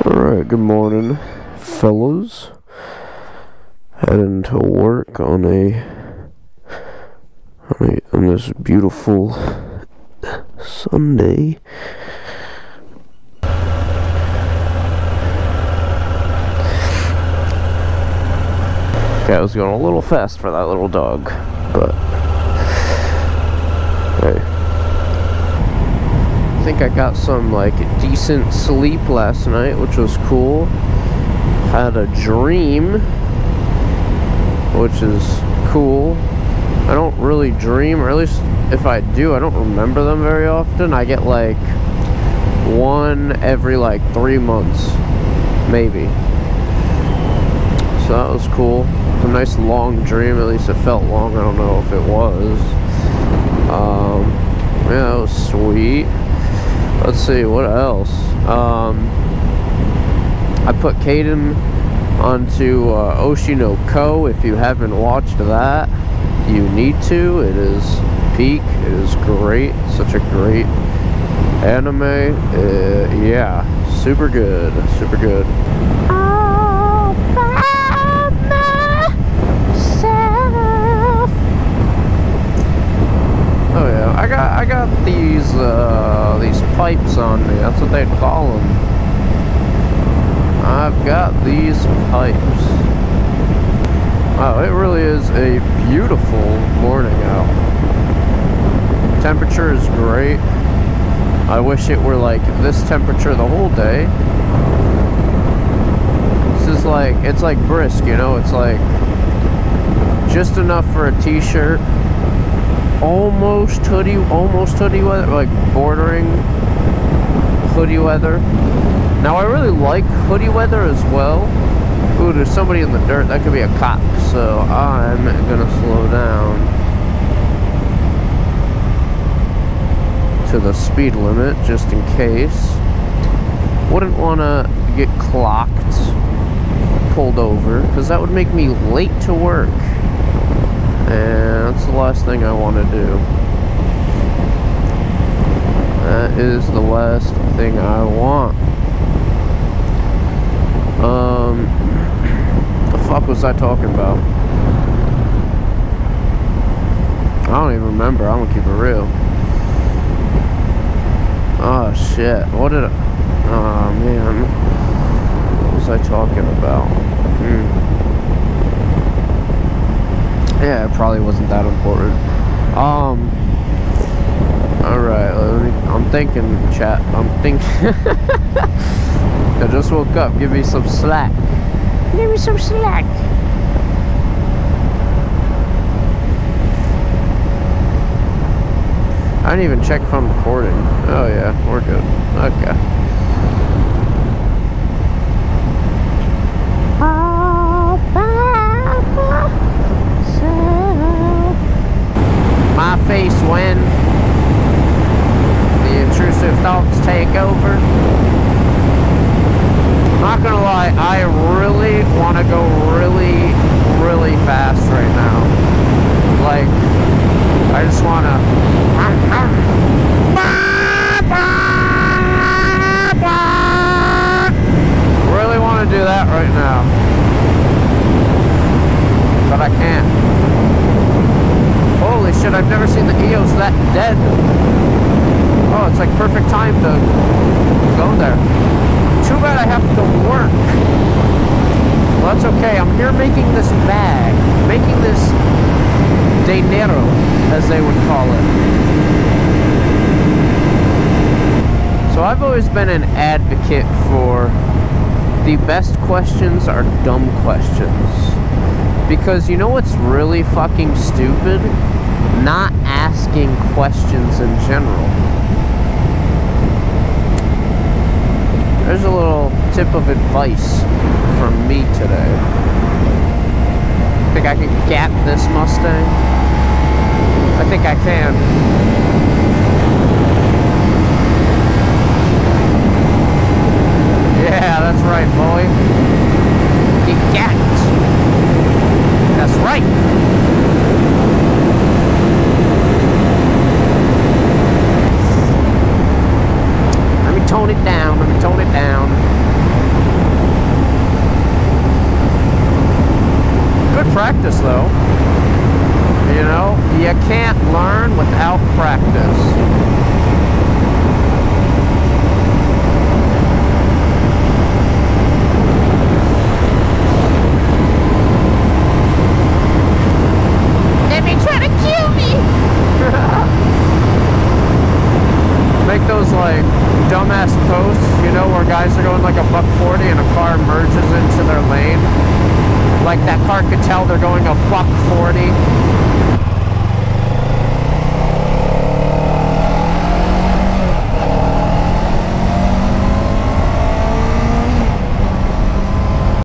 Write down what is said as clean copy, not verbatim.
Alright, good morning, fellas. Heading to work on this beautiful Sunday. Okay, I was going a little fast for that little dog, but hey. I think I got some decent sleep last night, which was cool. Had a dream, which is cool. I don't really dream, or at least if I do, I don't remember them very often. I get one every 3 months, maybe. So that was cool. It was a nice long dream, at least it felt long. I don't know if it was. Yeah, that was sweet. Let's see, what else? I put Caden onto Oshinoko. If you haven't watched that, you need to. It is peak. It is great. Such a great anime. Yeah, super good. Super good. All by myself. Oh yeah, I got these pipes on me. That's what they'd call them. I've got these pipes. Wow, it really is a beautiful morning out. Temperature is great. I wish it were this temperature the whole day. This is it's brisk, you know? It's just enough for a t-shirt. Almost hoodie weather, bordering hoodie weather. Now I really like hoodie weather as well. Ooh, there's somebody in the dirt. That could be a cop, so I'm gonna slow down to the speed limit just in case. Wouldn't want to get clocked, pulled over, because that would make me late to work. And that's the last thing I want to do. That is the last thing I want. The fuck was I talking about? I don't even remember. I'm gonna keep it real. Oh shit. What did I... Oh man. What was I talking about? Yeah, it probably wasn't that important. Alright, I'm thinking, chat. I'm thinking. I just woke up. Give me some slack. Give me some slack. I didn't even check if I'm recording. Oh yeah, we're good. Okay. All by myself. My face when the intrusive thoughts take over. Not gonna lie, I really want to go really, really fast right now. I just want to... really want to do that right now. But I can't. Holy shit, I've never seen the EOS that dead. Oh, it's perfect time to go there. Too bad I have to work. Well, that's okay. I'm here making this bag. Making this dinero, as they would call it. So I've always been an advocate for the best questions are dumb questions. Because you know what's really fucking stupid? Not asking questions in general. There's a little tip of advice from me today. Think I can gap this Mustang? I think I can. Yeah, that's right, boy. Get gapped. That's right. Let me tone it down. can't learn without practice. Make those like dumbass posts, you know, where guys are going like a $140 and a car merges into their lane. Like that car could tell they're going a $140